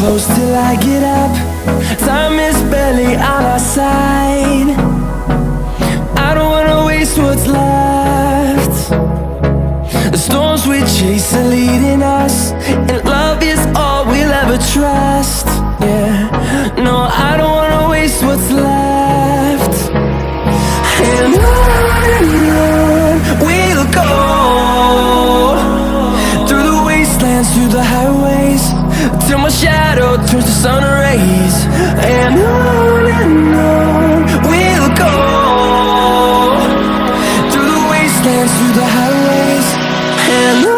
close till I get up. Time is barely on our side. I don't wanna waste what's left. The storms we chase are leading us, and love is all we'll ever trust. Yeah, no, I don't wanna waste what's left. And on we'll go, through the wastelands, through the highways, till my shadow turns to sun rays. And on we'll go, through the wastelands, through the highways, and on.